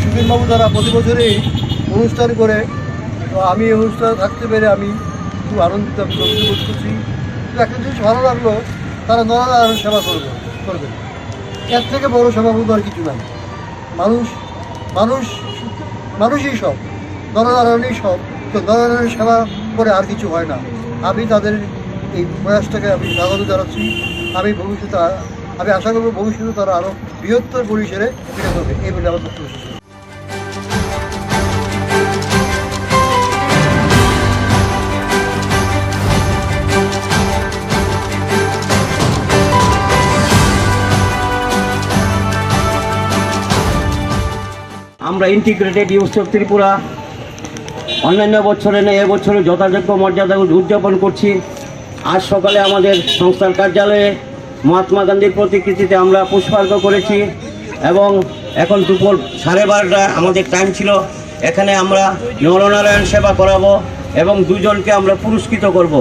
সুধীরবাবু তারা প্রতি বছরই অনুষ্ঠান করে, তো আমি এই অনুষ্ঠানে থাকতে পেরে আমি খুব আনন্দিত, আমি গর্বিত বোধ করছি। তো একটা জিনিস ভালো লাগলো, তারা নরনারায়ণ সেবা করবে। এর থেকে বড় সেবা বোধ আর কিছু নাই। মানুষ মানুষ মানুষই সব, নরনারায়ণই সব। তো নরনারায়ণ সেবা করে আর কিছু হয় না। আমি তাদের এই প্রয়াসটাকে আমি স্বাগত জানাচ্ছি। আমি আশা করব ভবিষ্যতে তারা আরও বৃহত্তর পরিসরে এটা করবে, এই বলে আমার বক্তব্য শেষ। আমরা ইন্টিগ্রেটেড ইউথ অফ ত্রিপুরা অন্যান্য বছরে নেই এবছরে যথাযোগ্য মর্যাদা উদযাপন করছি। আজ সকালে আমাদের সংস্থার কার্যালয়ে মহাত্মা গান্ধীর প্রতিকৃতিতে আমরা পুষ্পার্ঘ করেছি এবং এখন দুপুর 12:30 আমাদের টাইম ছিল। এখানে আমরা নরনারায়ণ সেবা করাবো এবং দুজনকে আমরা পুরস্কৃত করব।